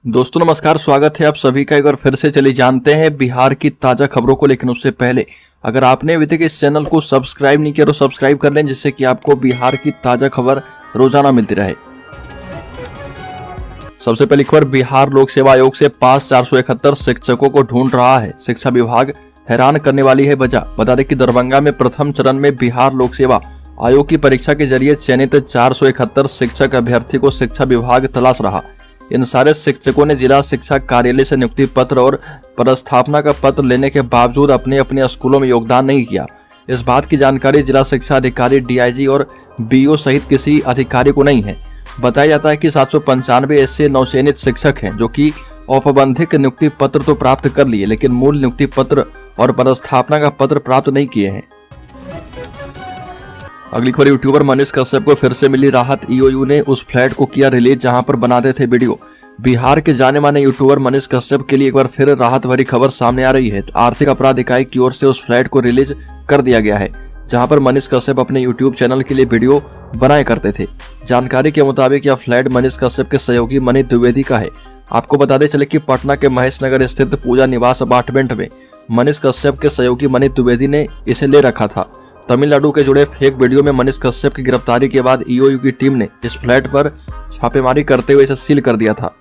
दोस्तों नमस्कार, स्वागत है आप सभी का एक बार फिर से। चलिए जानते हैं बिहार की ताज़ा खबरों को, लेकिन उससे पहले अगर आपने अभी तक इस चैनल को सब्सक्राइब नहीं किया तो सब्सक्राइब कर लें, जिससे कि आपको बिहार की ताज़ा खबर रोजाना मिलती रहे। सबसे पहली खबर, बिहार लोक सेवा आयोग से पास 471 शिक्षकों को ढूंढ रहा है शिक्षा विभाग। हैरान करने वाली है वजह। बता दें कि दरभंगा में प्रथम चरण में बिहार लोक सेवा आयोग की परीक्षा के जरिए चयनित 471 शिक्षक अभ्यर्थी को शिक्षा विभाग तलाश रहा। इन सारे शिक्षकों ने जिला शिक्षा कार्यालय से नियुक्ति पत्र और पदस्थापना का पत्र लेने के बावजूद अपने अपने स्कूलों में योगदान नहीं किया। इस बात की जानकारी जिला शिक्षा अधिकारी डीआईजी और बीओ सहित किसी अधिकारी को नहीं है। बताया जाता है कि 795 ऐसे नवचयनित शिक्षक हैं जो कि औपबंधिक नियुक्ति पत्र तो प्राप्त कर लिए, लेकिन मूल नियुक्ति पत्र और पदस्थापना का पत्र प्राप्त नहीं किए हैं। अगली खबर, यूट्यूबर मनीष कश्यप को फिर से मिली राहत। ईओयू ने उस फ्लैट को किया रिलीज जहां पर बनाते थे वीडियो। बिहार के जाने माने यूट्यूबर मनीष कश्यप के लिए एक बार फिर राहत भरी खबर सामने आ रही है। आर्थिक अपराध इकाई की ओर से उस फ्लैट को रिलीज कर दिया गया है जहां पर मनीष कश्यप अपने यूट्यूब चैनल के लिए वीडियो बनाया करते थे। जानकारी के मुताबिक यह फ्लैट मनीष कश्यप के सहयोगी मनीष द्विवेदी का है। आपको बताते चले कि पटना के महेश नगर स्थित पूजा निवास अपार्टमेंट में मनीष कश्यप के सहयोगी मनीष द्विवेदी ने इसे ले रखा था। तमिलनाडु के जुड़े फेक वीडियो में मनीष कश्यप की गिरफ्तारी के बाद ईओयू की टीम ने इस फ्लैट पर छापेमारी करते हुए इसे सील कर दिया था।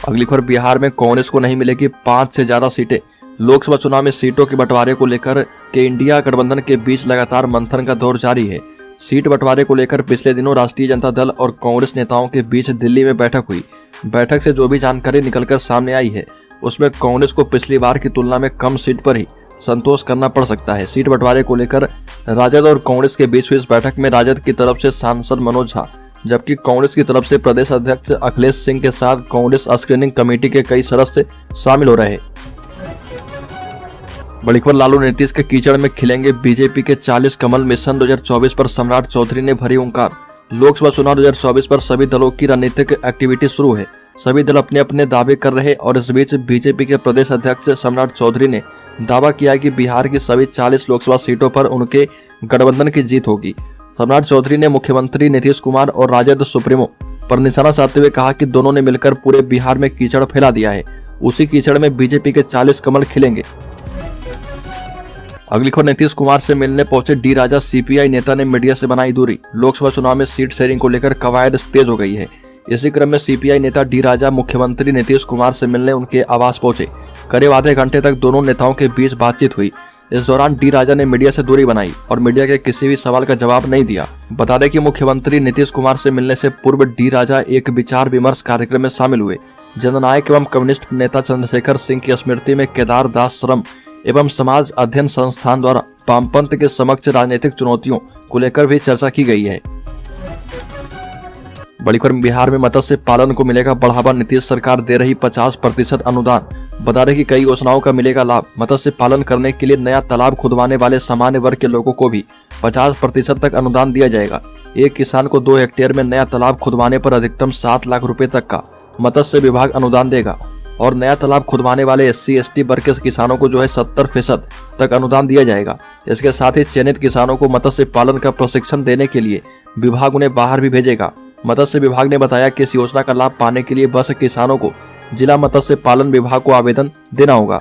अगली खबर, बिहार में कांग्रेस को नहीं मिलेगी 5 से ज्यादा सीटें। लोकसभा चुनाव में सीटों के बंटवारे को लेकर के इंडिया गठबंधन के बीच लगातार मंथन का दौर जारी है। सीट बंटवारे को लेकर पिछले दिनों राष्ट्रीय जनता दल और कांग्रेस नेताओं के बीच दिल्ली में बैठक हुई। बैठक से जो भी जानकारी निकलकर सामने आई है उसमें कांग्रेस को पिछली बार की तुलना में कम सीट पर ही संतोष करना पड़ सकता है। सीट बंटवारे को लेकर राजद और कांग्रेस के बीच हुई इस बैठक में राजद की तरफ से सांसद मनोज झा, जबकि कांग्रेस की तरफ से प्रदेश अध्यक्ष अखिलेश सिंह के साथ कांग्रेस स्क्रीनिंग कमेटी के कई सदस्य शामिल हो रहे। बड़ी खबर, लालू नीतीश के कीचड़ में खिलेंगे बीजेपी के 40 कमल। मिशन 2024 पर सम्राट चौधरी ने भरी हुंकार। लोकसभा चुनाव 2024 पर सभी दलों की रणनीतिक एक्टिविटी शुरू है। सभी दल अपने अपने दावे कर रहे और इस बीच बीजेपी के प्रदेश अध्यक्ष सम्राट चौधरी ने दावा किया कि बिहार की सभी 40 लोकसभा सीटों पर उनके गठबंधन की जीत होगी। सम्राट चौधरी ने मुख्यमंत्री नीतीश कुमार और राजद सुप्रीमो पर निशाना साधते हुए कहा कि दोनों ने मिलकर पूरे बिहार में कीचड़ फैला दिया है। उसी कीचड़ में बीजेपी के 40 कमल खिलेंगे। अगली खबर, नीतीश कुमार से मिलने पहुंचे डी राजा। सीपीआई नेता ने मीडिया से बनाई दूरी। लोकसभा चुनाव में सीट शेयरिंग को लेकर कवायद तेज हो गई है। इसी क्रम में सीपीआई नेता डी राजा मुख्यमंत्री नीतीश कुमार से मिलने उनके आवास पहुंचे। करीब आधे घंटे तक दोनों नेताओं के बीच बातचीत हुई। इस दौरान डी राजा ने मीडिया से दूरी बनाई और मीडिया के किसी भी सवाल का जवाब नहीं दिया। बता दें कि मुख्यमंत्री नीतीश कुमार से मिलने से पूर्व डी राजा एक विचार विमर्श कार्यक्रम में शामिल हुए। जननायक एवं कम्युनिस्ट नेता चंद्रशेखर सिंह की स्मृति में केदार दास श्रम एवं समाज अध्ययन संस्थान द्वारा वामपंथ के समक्ष राजनीतिक चुनौतियों को लेकर भी चर्चा की गई है। बड़ी खबर, बिहार में मत्स्य पालन को मिलेगा बढ़ावा। नीतीश सरकार दे रही 50% अनुदान। बता दें कि कई योजनाओं का मिलेगा लाभ। मत्स्य पालन करने के लिए नया तालाब खुदवाने वाले सामान्य वर्ग के लोगों को भी 50% तक अनुदान दिया जाएगा। एक किसान को 2 हेक्टेयर में नया तालाब खुदवाने पर अधिकतम 7 लाख रुपए तक का मत्स्य विभाग अनुदान देगा और नया तालाब खुदवाने वाले SC/ST वर्ग के किसानों को 70% तक अनुदान दिया जाएगा। इसके साथ ही चयनित किसानों को मत्स्य पालन का प्रशिक्षण देने के लिए विभाग उन्हें बाहर भी भेजेगा। मत्स्य विभाग ने बताया कि इस योजना का लाभ पाने के लिए बस किसानों को जिला मत्स्य पालन विभाग को आवेदन देना होगा।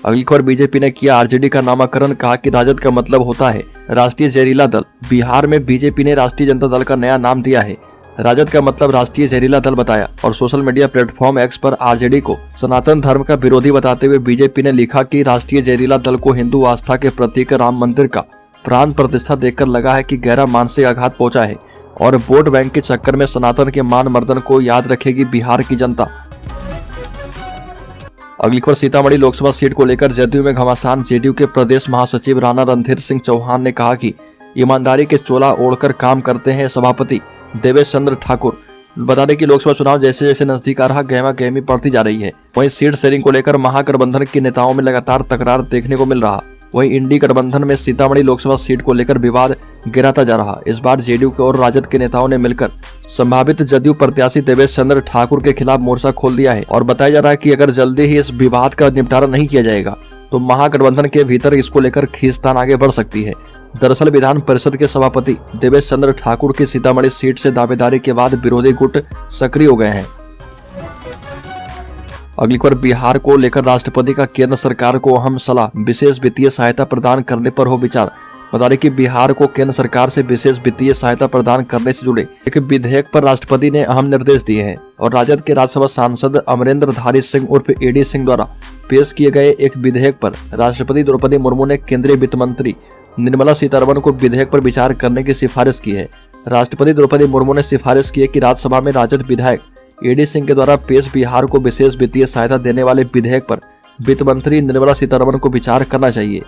अगली खबर, बीजेपी ने किया आरजेडी का नामकरण। कहा कि राजद का मतलब होता है राष्ट्रीय जहरीला दल। बिहार में बीजेपी ने राष्ट्रीय जनता दल का नया नाम दिया है। राजद का मतलब राष्ट्रीय जहरीला दल बताया और सोशल मीडिया प्लेटफॉर्म एक्स पर आरजेडी को सनातन धर्म का विरोधी बताते हुए बीजेपी ने लिखा कि राष्ट्रीय जहरीला दल को हिंदू आस्था के प्रतीक राम मंदिर का प्राण प्रतिष्ठा देखकर लगा है कि गहरा मानसिक आघात पहुंचा है और वोट बैंक के चक्कर में सनातन के मान मर्दन को याद रखेगी बिहार की जनता। अगली खबर, सीतामढ़ी लोकसभा सीट को लेकर जदयू में घमासान। जेडीयू के प्रदेश महासचिव राणा रणधीर सिंह चौहान ने कहा कि ईमानदारी के चोला ओढ़कर काम करते हैं सभापति देवेश चंद्र ठाकुर। बता दें कि लोकसभा चुनाव जैसे जैसे नजदीक आ रहा गहमा गहमी बढ़ती जा रही है। वहीं सीट शेयरिंग को लेकर महागठबंधन के नेताओं में लगातार तकरार देखने को मिल रहा। वहीं इंडी गठबंधन में सीतामढ़ी लोकसभा सीट को लेकर विवाद गिराता जा रहा। इस बार जेडीयू के और राजद के नेताओं ने मिलकर संभावित जदयू प्रत्याशी देवेश चंद्र ठाकुर के खिलाफ मोर्चा खोल दिया है और बताया जा रहा है कि अगर जल्दी ही इस विवाद का निपटारा नहीं किया जाएगा तो महागठबंधन के भीतर इसको लेकर खींचतान आगे बढ़ सकती है। दरअसल विधान परिषद के सभापति देवेश चंद्र ठाकुर की सीतामढ़ी सीट से दावेदारी के बाद विरोधी गुट सक्रिय हो गए हैं। अगली खबर, बिहार को लेकर राष्ट्रपति का केंद्र सरकार को अहम सलाह, विशेष वित्तीय सहायता प्रदान करने पर हो विचार। बता दें कि बिहार को केंद्र सरकार से विशेष वित्तीय सहायता प्रदान करने से जुड़े एक विधेयक पर राष्ट्रपति ने अहम निर्देश दिए हैं और राजद के राज्यसभा सांसद अमरेंद्र धारी सिंह उर्फ एडी सिंह द्वारा पेश किए गए एक विधेयक पर राष्ट्रपति द्रौपदी मुर्मू ने केंद्रीय वित्त मंत्री निर्मला सीतारमण को विधेयक पर विचार करने की सिफारिश की है। राष्ट्रपति द्रौपदी मुर्मू ने सिफारिश की है कि राज्यसभा में राजद विधायक एडी सिंह के द्वारा पेश बिहार को विशेष वित्तीय सहायता देने वाले विधेयक पर वित्त मंत्री निर्मला सीतारमण को विचार करना चाहिए।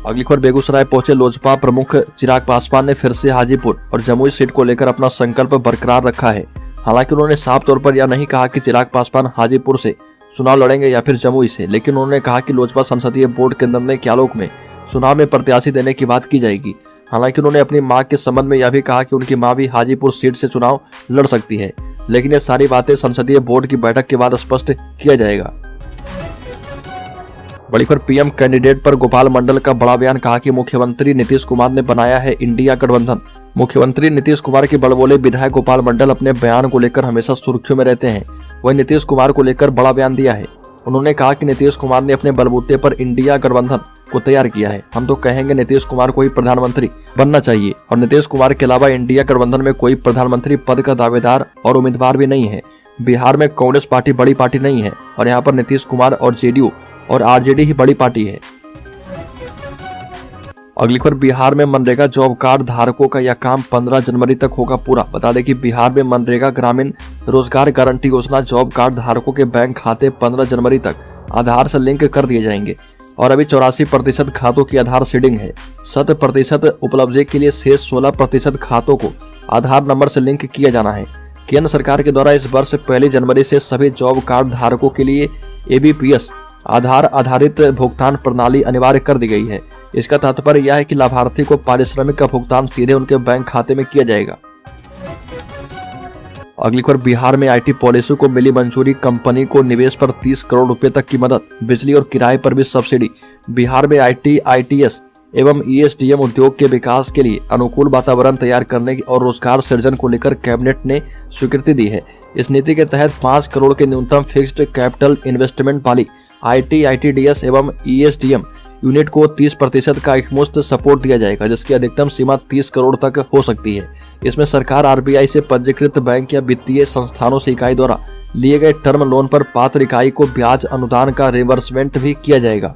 अगली खबर, बेगूसराय पहुंचे लोजपा प्रमुख चिराग पासवान ने फिर से हाजीपुर और जमुई सीट को लेकर अपना संकल्प बरकरार रखा है। हालांकि उन्होंने साफ तौर पर यह नहीं कहा कि चिराग पासवान हाजीपुर से चुनाव लड़ेंगे या फिर जमुई से, लेकिन उन्होंने कहा कि लोजपा संसदीय बोर्ड के निर्णय के आलोक में चुनाव में प्रत्याशी देने की बात की जाएगी। हालांकि उन्होंने अपनी मां के संबंध में यह भी कहा कि उनकी मां भी हाजीपुर सीट से चुनाव लड़ सकती है, लेकिन ये सारी बातें संसदीय बोर्ड की बैठक के बाद स्पष्ट किया जाएगा। बड़ी खबर, पीएम कैंडिडेट पर गोपाल मंडल का बड़ा बयान, कहा कि मुख्यमंत्री नीतीश कुमार ने बनाया है इंडिया गठबंधन। मुख्यमंत्री नीतीश कुमार के बड़बोले विधायक गोपाल मंडल अपने बयान को लेकर हमेशा सुर्खियों में रहते हैं। वही नीतीश कुमार को लेकर बड़ा बयान दिया है। उन्होंने कहा कि नीतीश कुमार ने अपने बलबूते पर इंडिया गठबंधन को तैयार किया है। हम तो कहेंगे नीतीश कुमार को ही प्रधानमंत्री बनना चाहिए और नीतीश कुमार के अलावा इंडिया गठबंधन में कोई प्रधानमंत्री पद का दावेदार और उम्मीदवार भी नहीं है। बिहार में कांग्रेस पार्टी बड़ी पार्टी नहीं है और यहाँ पर नीतीश कुमार और जेडीयू और आरजेडी ही बड़ी पार्टी है। अगली खबर, बिहार में मनरेगा जॉब कार्ड धारकों का यह काम 15 जनवरी तक होगा पूरा। बता दें कि बिहार में मनरेगा ग्रामीण रोजगार गारंटी योजना जॉब कार्ड धारकों के बैंक खाते 15 जनवरी तक आधार से लिंक कर दिए जाएंगे और अभी 84% खातों की आधार सीडिंग है। 100% उपलब्धि के लिए शेष 16% खातों को आधार नंबर से लिंक किया जाना है। केंद्र सरकार के द्वारा इस वर्ष 1 जनवरी से सभी जॉब कार्ड धारकों के लिए ABPS आधार आधारित भुगतान प्रणाली अनिवार्य कर दी गई है। इसका तात्पर्य यह है कि लाभार्थी को पारिश्रमिक का भुगतान सीधे उनके बैंक खाते में किया जाएगा। अगली खबर, बिहार में IT पॉलिसी को मिली मंजूरी, कंपनी को निवेश पर 30 करोड़ रुपए तक की मदद, बिजली और किराए पर भी सब्सिडी। बिहार में IT, ITS एवं ESDM उद्योग के विकास के लिए अनुकूल वातावरण तैयार करने और रोजगार सृजन को लेकर कैबिनेट ने स्वीकृति दी है। इस नीति के तहत 5 करोड़ के न्यूनतम फिक्स्ड कैपिटल इन्वेस्टमेंट वाली IT, ITDS एवं ESDM यूनिट को 30% का एकमुश्त सपोर्ट दिया जाएगा, जिसकी अधिकतम सीमा 30 करोड़ तक हो सकती है। इसमें सरकार RBI से पंजीकृत बैंक या वित्तीय संस्थानों से इकाई द्वारा लिए गए टर्म लोन पर पात्र इकाई को ब्याज अनुदान का रिवर्समेंट भी किया जाएगा।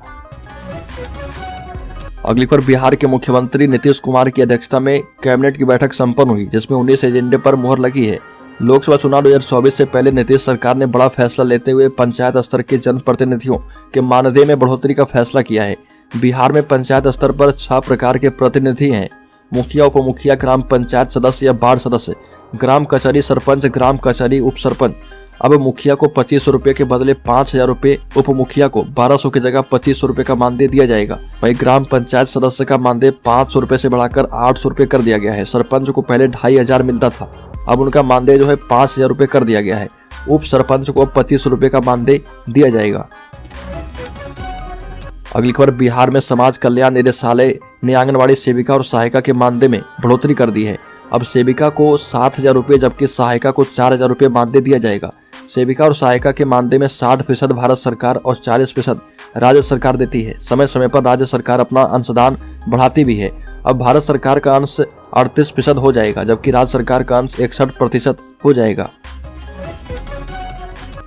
अगली खबर, बिहार के मुख्यमंत्री नीतीश कुमार की अध्यक्षता में कैबिनेट की बैठक संपन्न हुई, जिसमें 19 एजेंडे पर मुहर लगी है। लोकसभा चुनाव 2024 से पहले नीतीश सरकार ने बड़ा फैसला लेते हुए पंचायत स्तर के जनप्रतिनिधियों के मानदेय में बढ़ोतरी का फैसला किया है। बिहार में पंचायत स्तर पर 6 प्रकार के प्रतिनिधि हैं: मुखिया, उप मुखिया, ग्राम पंचायत सदस्य या वार्ड सदस्य, ग्राम कचहरी सरपंच, ग्राम कचहरी उप सरपंच। अब मुखिया को 2500 रुपये के बदले 5000 रुपये, उप मुखिया को 1200 की जगह 2500 रुपये का मानदेय दिया जाएगा। वहीं ग्राम पंचायत सदस्य का मानदेय 500 रुपये से बढ़ाकर 800 रुपये कर दिया गया है। सरपंच को पहले 2500 मिलता था, अब उनका मानदेय जो है 5000 रुपये कर दिया गया है। उप सरपंच को 2500 रुपये का मानदेय दिया जाएगा। अगली खबर, बिहार में समाज कल्याण निदेशालय ने आंगनबाड़ी सेविका और सहायिका के मानदेय में बढ़ोतरी कर दी है। अब सेविका को 7000 रुपये जबकि सहायिका को 4000 रुपये मानदेय दिया जाएगा। सेविका और सहायिका के मानदेय में 60% भारत सरकार और 40% राज्य सरकार देती है। समय समय पर राज्य सरकार अपना अंशदान बढ़ाती भी है। अब भारत सरकार का अंश 38% हो जाएगा, जबकि राज्य सरकार का अंश 61% हो जाएगा।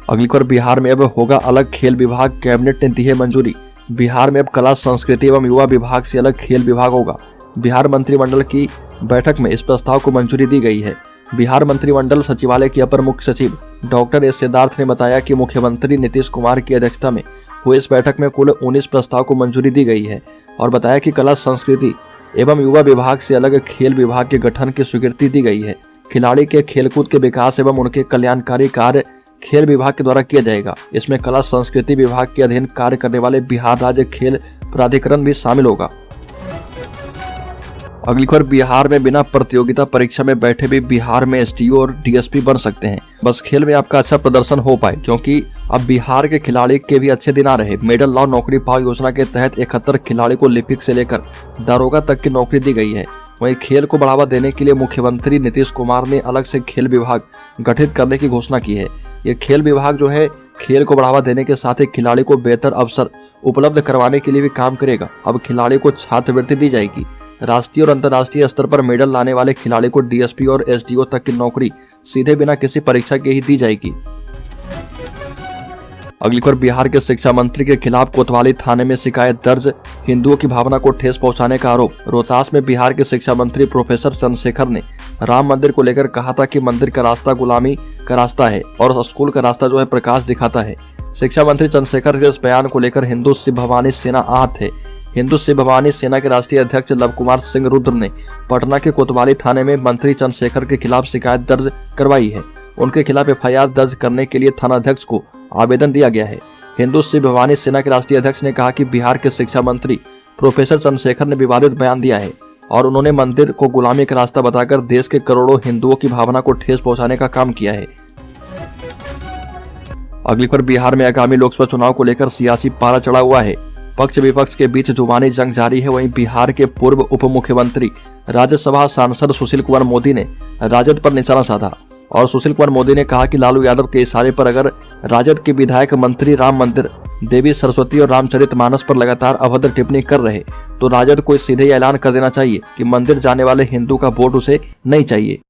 अगली खबर, बिहार में अब होगा अलग खेल विभाग, कैबिनेट ने दी है मंजूरी। बिहार में अब कला, संस्कृति एवं युवा विभाग से अलग खेल विभाग होगा। बिहार मंत्रिमंडल की बैठक में इस प्रस्ताव को मंजूरी दी गई है। बिहार मंत्रिमंडल सचिवालय के अपर मुख्य सचिव डॉक्टर एस सिद्धार्थ ने बताया कि मुख्यमंत्री नीतीश कुमार की अध्यक्षता में हुई इस बैठक में कुल 19 प्रस्ताव को मंजूरी दी गई है और बताया कि कला, संस्कृति एवं युवा विभाग से अलग खेल विभाग के गठन की स्वीकृति दी गई है। खिलाड़ी के खेलकूद के विकास एवं उनके कल्याणकारी कार्य खेल विभाग के द्वारा किया जाएगा। इसमें कला संस्कृति विभाग के अधीन कार्य करने वाले बिहार राज्य खेल प्राधिकरण भी शामिल होगा। अगली खबर, बिहार में बिना प्रतियोगिता परीक्षा में बैठे भी बिहार में SDO और DSP बन सकते हैं, बस खेल में आपका अच्छा प्रदर्शन हो पाए, क्योंकि अब बिहार के खिलाड़ी के भी अच्छे दिन आ रहे। मेडल लाओ नौकरी पाओ योजना के तहत 71 खिलाड़ी को लिपिक से लेकर दारोगा तक की नौकरी दी गई है। वहीं खेल को बढ़ावा देने के लिए मुख्यमंत्री नीतीश कुमार ने अलग से खेल विभाग गठित करने की घोषणा की है। ये खेल विभाग जो है खेल को बढ़ावा देने के साथ ही खिलाड़ी को बेहतर अवसर उपलब्ध करवाने के लिए भी काम करेगा। अब खिलाड़ी को छात्रवृत्ति दी जाएगी। राष्ट्रीय और अंतर्राष्ट्रीय स्तर पर मेडल लाने वाले खिलाड़ी को डीएसपी और एसडीओ तक की नौकरी सीधे बिना किसी परीक्षा के ही दी जाएगी। अगली खबर, बिहार के शिक्षा मंत्री के खिलाफ कोतवाली थाने में शिकायत दर्ज, हिंदुओं की भावना को ठेस पहुंचाने का आरोप। रोहतास में बिहार के शिक्षा मंत्री प्रोफेसर चंद्रशेखर ने राम मंदिर को लेकर कहा था कि मंदिर का रास्ता गुलामी का रास्ता है और स्कूल का रास्ता जो है प्रकाश दिखाता है। शिक्षा मंत्री चंद्रशेखर के इस बयान को लेकर हिंदू शिव भवानी सेना आहत है। हिंदू शिव भवानी सेना के राष्ट्रीय अध्यक्ष लव कुमार सिंह रुद्र ने पटना के कोतवाली थाने में मंत्री चंद्रशेखर के खिलाफ शिकायत दर्ज करवाई है। उनके खिलाफ एफआईआर दर्ज करने के लिए थानाध्यक्ष को आवेदन दिया गया है। हिंदू शिव भवानी सेना के राष्ट्रीय अध्यक्ष ने कहा कि बिहार के शिक्षा मंत्री प्रोफेसर चंद्रशेखर ने विवादित बयान दिया है और उन्होंने मंदिर को गुलामी का रास्ता बताकर देश के करोड़ों हिंदुओं की भावना को ठेस पहुंचाने का काम किया है। अगली खबर, बिहार में आगामी लोकसभा चुनाव को लेकर सियासी पारा चढ़ा हुआ है। पक्ष विपक्ष के बीच जुबानी जंग जारी है। वहीं बिहार के पूर्व उप मुख्यमंत्री राज्यसभा सांसद सुशील कुमार मोदी ने राजद पर निशाना साधा और सुशील कुमार मोदी ने कहा कि लालू यादव के इशारे पर अगर राजद के विधायक मंत्री राम मंदिर, देवी सरस्वती और रामचरितमानस पर लगातार अभद्र टिप्पणी कर रहे तो राजद को सीधे ऐलान कर देना चाहिए कि मंदिर जाने वाले हिंदू का वोट उसे नहीं चाहिए।